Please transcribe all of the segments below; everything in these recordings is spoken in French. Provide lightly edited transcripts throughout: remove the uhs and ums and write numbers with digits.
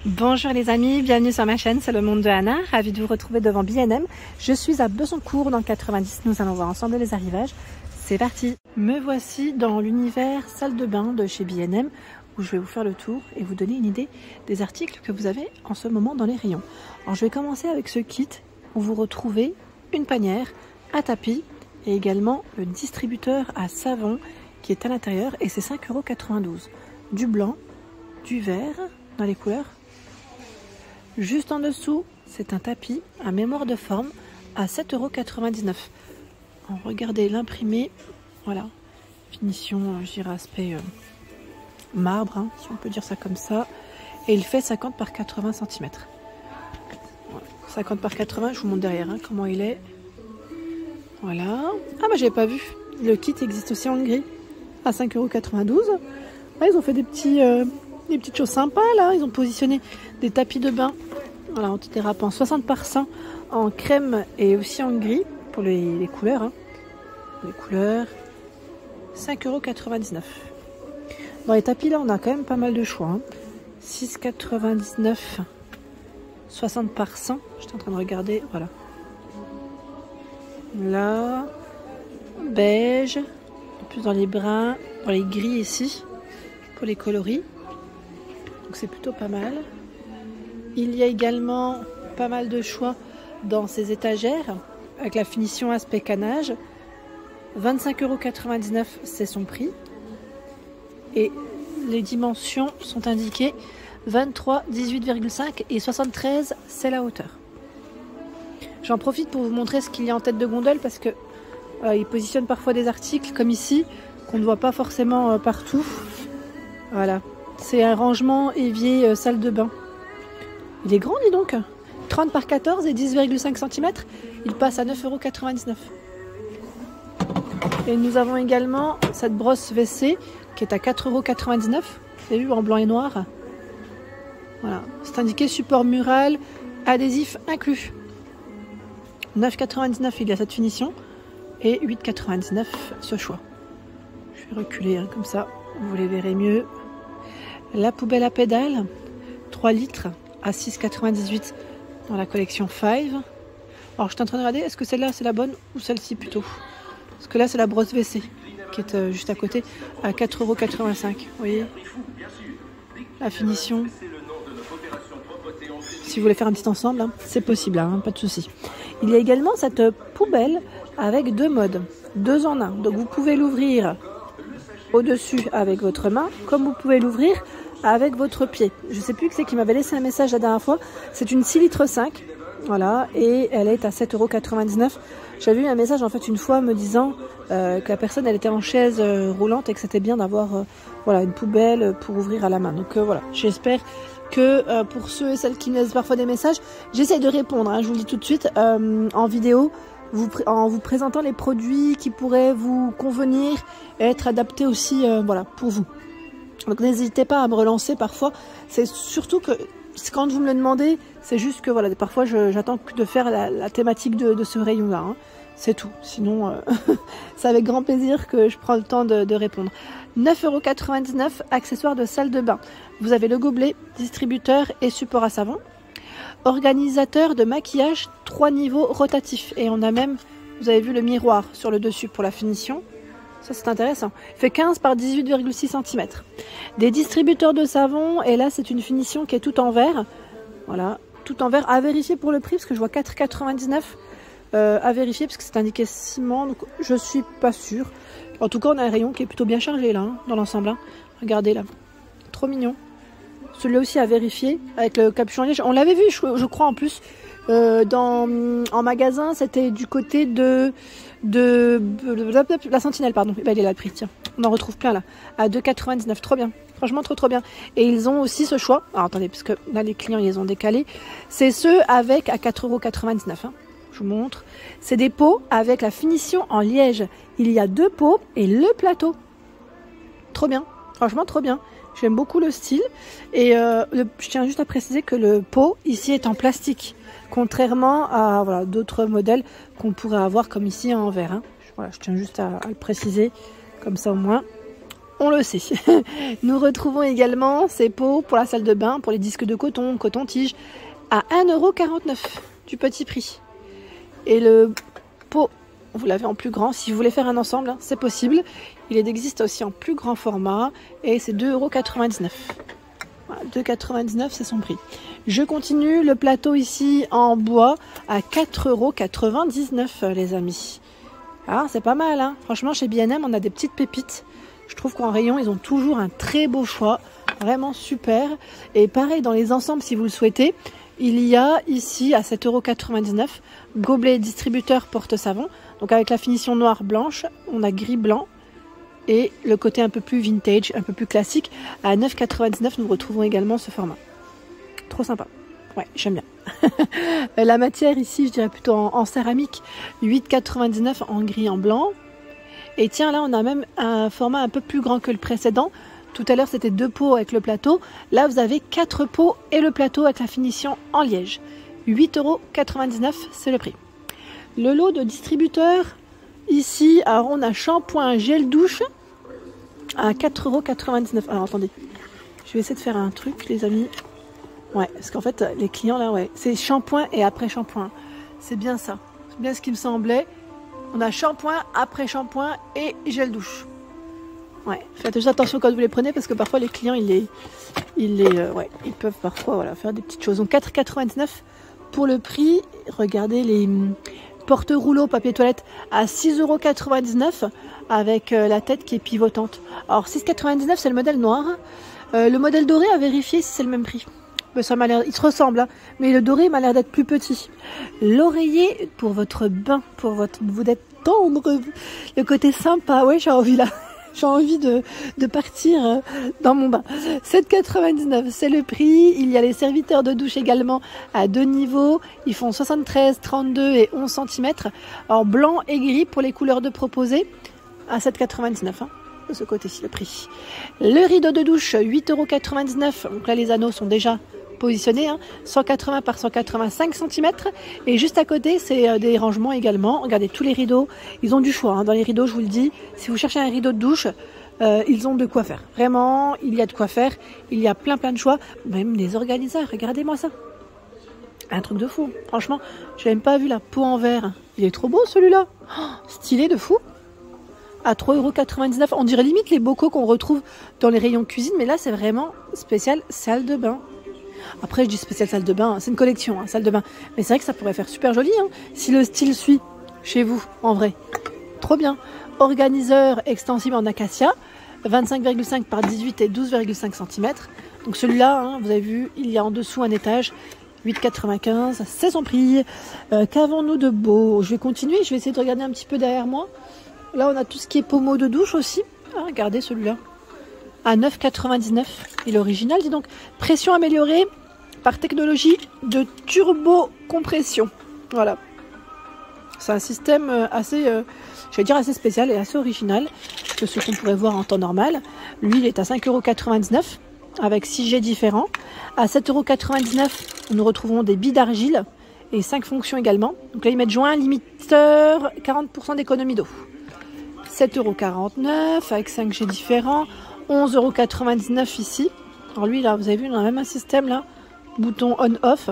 Bonjour les amis, bienvenue sur ma chaîne, c'est le monde de Anna, ravie de vous retrouver devant B&M. Je suis à Besoncourt dans le 90, nous allons voir ensemble les arrivages. C'est parti. Me voici dans l'univers salle de bain de chez B&M où je vais vous faire le tour et vous donner une idée des articles que vous avez en ce moment dans les rayons. Alors je vais commencer avec ce kit où vous retrouvez une panière, un tapis et également le distributeur à savon qui est à l'intérieur et c'est 5,92 €. Du blanc, du vert dans les couleurs. Juste en dessous, c'est un tapis à mémoire de forme à 7,99 €. Regardez l'imprimé, voilà, finition, je dirais aspect marbre, hein, si on peut dire ça comme ça. Et il fait 50 par 80 cm. Voilà. 50 par 80, je vous montre derrière hein, comment il est. Voilà. Ah bah j'avais pas vu. Le kit existe aussi en gris à 5,92 €. Ah, ils ont fait des petites choses sympas là. Ils ont positionné des tapis de bain. Voilà, antidérapant 60 par 100 en crème et aussi en gris pour les couleurs. Hein. Les couleurs, 5,99 €. Dans les tapis là, on a quand même pas mal de choix. Hein. 6,99 €, 60 par 100. J'étais en train de regarder, voilà. Là, beige, plus dans les bruns, dans les gris ici, pour les coloris. Donc c'est plutôt pas mal. Il y a également pas mal de choix dans ces étagères avec la finition aspect canage. 25,99 € c'est son prix. Et les dimensions sont indiquées 23, 18,5 et 73 c'est la hauteur. J'en profite pour vous montrer ce qu'il y a en tête de gondole parce que ils positionnent parfois des articles comme ici qu'on ne voit pas forcément partout. Voilà, c'est un rangement évier salle de bain. Il est grand, dis donc. 30 par 14 et 10,5 cm. Il passe à 9,99 €. Et nous avons également cette brosse WC qui est à 4,99 €. Vous avez vu, en blanc et noir. Voilà. C'est indiqué support mural, adhésif inclus. 9,99 € il y a cette finition. Et 8,99 € ce choix. Je vais reculer hein, comme ça, vous les verrez mieux. La poubelle à pédales, 3 litres. À 6,98 € dans la collection 5. Alors je suis en train de regarder, est-ce que celle-là c'est la bonne ou celle-ci plutôt? Parce que là c'est la brosse WC qui est juste à côté à 4,85 €. Vous voyez la finition. Si vous voulez faire un petit ensemble, hein, c'est possible, hein, pas de souci. Il y a également cette poubelle avec 2 modes, 2 en 1. Donc vous pouvez l'ouvrir au-dessus avec votre main, comme vous pouvez l'ouvrir avec votre pied. Je ne sais plus qui c'est qui m'avait laissé un message la dernière fois. C'est une 6,5 litres. Voilà, et elle est à 7,99 €. J'avais eu un message en fait une fois me disant que la personne elle était en chaise roulante et que c'était bien d'avoir voilà, une poubelle pour ouvrir à la main. Donc voilà, j'espère que pour ceux et celles qui me laissent parfois des messages, j'essaie de répondre, hein, je vous le dis tout de suite, en vidéo, en vous présentant les produits qui pourraient vous convenir et être adaptés aussi voilà, pour vous. Donc n'hésitez pas à me relancer parfois. C'est surtout que quand vous me le demandez, c'est juste que voilà, parfois j'attends de faire la thématique de ce rayon-là. Hein. C'est tout. Sinon, c'est avec grand plaisir que je prends le temps de répondre. 9,99 €, accessoires de salle de bain. Vous avez le gobelet, distributeur et support à savon. Organisateur de maquillage, 3 niveaux rotatifs. Et on a même, vous avez vu le miroir sur le dessus pour la finition. Ça c'est intéressant. Il fait 15 par 18,6 cm. Des distributeurs de savon. Et là c'est une finition qui est tout en verre. Voilà, tout en verre. À vérifier pour le prix parce que je vois 4,99 €. À vérifier parce que c'est indiqué ciment. Donc je suis pas sûre. En tout cas on a un rayon qui est plutôt bien chargé là. Hein, dans l'ensemble. Hein. Regardez là. Trop mignon. Celui-là aussi à vérifier. Avec le capuchon liège. On l'avait vu je crois en plus. En magasin, c'était du côté de la Sentinelle, pardon. Ben, il est là le prix, tiens. On en retrouve plein là. À 2,99 €, trop bien. Franchement, trop bien. Et ils ont aussi ce choix. Alors attendez, parce que là, les clients, ils les ont décalés. C'est ceux avec à 4,99 €. Hein. Je vous montre. C'est des pots avec la finition en liège. Il y a 2 pots et le plateau. Trop bien. Franchement, trop bien. J'aime beaucoup le style. Et je tiens juste à préciser que le pot, ici, est en plastique. Contrairement à voilà, d'autres modèles qu'on pourrait avoir comme ici en verre. Hein. Voilà, je tiens juste à le préciser, comme ça au moins. on le sait. Nous retrouvons également ces pots pour la salle de bain, pour les disques de coton, coton-tige, à 1,49 € du petit prix. Et le pot, vous l'avez en plus grand. Si vous voulez faire un ensemble, hein, c'est possible. Il existe aussi en plus grand format et c'est 2,99 €. Voilà, 2,99 € c'est son prix. Je continue le plateau ici en bois à 4,99 € les amis. Ah, c'est pas mal, hein. Franchement, chez B&M, on a des petites pépites. Je trouve qu'en rayon, ils ont toujours un très beau choix. Vraiment super. Et pareil, dans les ensembles, si vous le souhaitez, il y a ici à 7,99 € gobelet distributeur porte-savon. Donc avec la finition noire blanche, on a gris blanc. Et le côté un peu plus vintage, un peu plus classique, à 9,99 €, nous retrouvons également ce format. Trop sympa. Ouais, j'aime bien. La matière ici, je dirais plutôt en céramique, 8,99 € en gris en blanc. Et tiens, là, on a même un format un peu plus grand que le précédent. Tout à l'heure, c'était 2 pots avec le plateau. Là, vous avez 4 pots et le plateau avec la finition en liège. 8,99 €, c'est le prix. Le lot de distributeur, ici, alors on a shampoing gel douche à 4,99 €. Alors, attendez, je vais essayer de faire un truc, les amis. Ouais, parce qu'en fait, les clients, là, ouais, c'est shampoing et après shampoing. C'est bien ça. C'est bien ce qui me semblait. On a shampoing, après shampoing et gel douche. Ouais, faites juste attention quand vous les prenez parce que parfois les clients, ils peuvent parfois voilà, faire des petites choses. Donc 4,99 € pour le prix. Regardez les porte-rouleaux papier toilette à 6,99 € avec la tête qui est pivotante. Alors 6,99 € c'est le modèle noir. Le modèle doré, à vérifier si c'est le même prix. Mais ça m'a l'air, il se ressemble, hein, mais le doré m'a l'air d'être plus petit. L'oreiller pour votre bain, vous d'être tendre, le côté sympa. Ouais, j'ai envie là. J'ai envie de partir dans mon bain. 7,99 € c'est le prix. Il y a les serviteurs de douche également à 2 niveaux. Ils font 73, 32 et 11 cm. Alors blanc et gris pour les couleurs de proposées à 7,99 €. Hein, de ce côté-ci le prix. Le rideau de douche 8,99 €. Donc là les anneaux sont déjà positionnés. Hein, 180 par 185 cm. Et juste à côté c'est des rangements également. Regardez tous les rideaux. Ils ont du choix. Hein, dans les rideaux je vous le dis. Si vous cherchez un rideau de douche, ils ont de quoi faire. Vraiment, il y a de quoi faire. Il y a plein de choix. Même les organiseurs, regardez-moi ça. Un truc de fou. Franchement, je n'avais même pas vu la peau en verre. Il est trop beau celui-là. Oh, stylé de fou. À 3,99 €. On dirait limite les bocaux qu'on retrouve dans les rayons cuisine. Mais là, c'est vraiment spécial salle de bain. Après, je dis spécial salle de bain. C'est une collection, hein, salle de bain. Mais c'est vrai que ça pourrait faire super joli. Hein, si le style suit chez vous, en vrai. Trop bien. Organiseur extensible en acacia. 25,5 par 18 et 12,5 cm. Donc celui-là, hein, vous avez vu, il y a en dessous un étage. 8,95 €, c'est son prix. Qu'avons-nous de beau? Je vais continuer, je vais essayer de regarder un petit peu derrière moi. Là, on a tout ce qui est pommeau de douche aussi. Ah, regardez celui-là. À 9,99 €. Et l'original, dis donc. Pression améliorée par technologie de turbo-compression. Voilà. C'est un système assez, je vais dire assez spécial et assez original que ce qu'on pourrait voir en temps normal. Lui, il est à 5,99 € avec 6 jets différents. À 7,99 €, nous retrouvons des billes d'argile et 5 fonctions également. Donc là, ils mettent joint, limiteur, 40% d'économie d'eau. 7,49 € avec 5 jets différents. 11,99 € ici. Alors lui, là, vous avez vu, on a même un système là. Bouton on-off.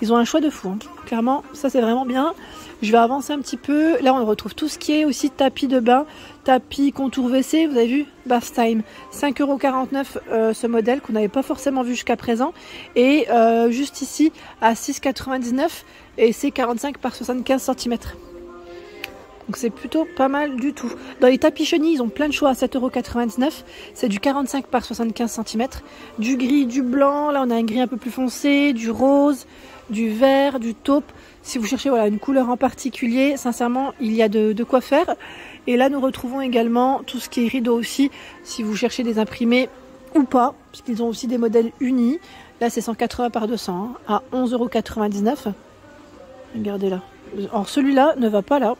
Ils ont un choix de fou. Hein. Clairement, ça c'est vraiment bien. Je vais avancer un petit peu. Là, on retrouve tout ce qui est aussi tapis de bain, tapis contour WC. Vous avez vu, Bath Time. 5,49 € ce modèle qu'on n'avait pas forcément vu jusqu'à présent. Et juste ici, à 6,99 € et c'est 45 par 75 cm. Donc c'est plutôt pas mal du tout. Dans les tapis chenilles, ils ont plein de choix à 7,99 €. C'est du 45 par 75 cm. Du gris, du blanc. Là, on a un gris un peu plus foncé, du rose, du vert, du taupe. Si vous cherchez voilà, une couleur en particulier, sincèrement, il y a de quoi faire. Et là, nous retrouvons également tout ce qui est rideau aussi, si vous cherchez des imprimés ou pas, puisqu'ils ont aussi des modèles unis. Là, c'est 180 par 200, hein, à 11,99 €. Regardez là. Alors celui-là ne va pas là.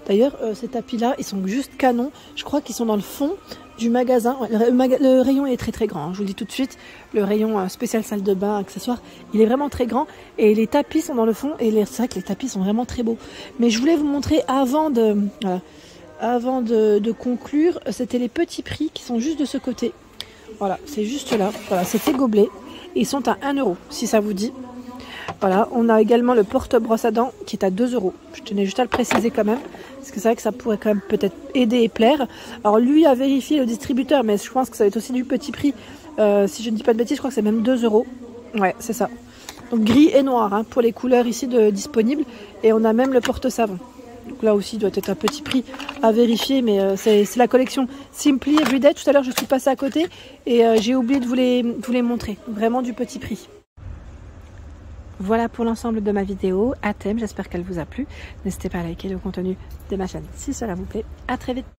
D'ailleurs, ces tapis-là, ils sont juste canons. Je crois qu'ils sont dans le fond du magasin. Le rayon est très très grand. Hein, je vous le dis tout de suite. Le rayon spécial salle de bain, accessoires, il est vraiment très grand. Et les tapis sont dans le fond. Et c'est vrai que les tapis sont vraiment très beaux. Mais je voulais vous montrer avant de... Voilà, avant de conclure, c'était les petits prix qui sont juste de ce côté. Voilà, c'est juste là. Voilà, c'est ces gobelets. Ils sont à 1 €, si ça vous dit. Voilà, on a également le porte-brosse à dents qui est à 2 €. Je tenais juste à le préciser quand même, parce que c'est vrai que ça pourrait quand même peut-être aider et plaire. Alors lui a vérifié le distributeur, mais je pense que ça va être aussi du petit prix. Si je ne dis pas de bêtises, je crois que c'est même 2 €. Ouais, c'est ça. Donc gris et noir hein, pour les couleurs ici disponibles. Et on a même le porte-savon. Donc là aussi, il doit être un petit prix à vérifier, mais c'est la collection Simply Everyday. Tout à l'heure, je suis passée à côté et j'ai oublié de vous les montrer. Vraiment du petit prix. Voilà pour l'ensemble de ma vidéo à thème. J'espère qu'elle vous a plu. N'hésitez pas à liker le contenu de ma chaîne si cela vous plaît. À très vite.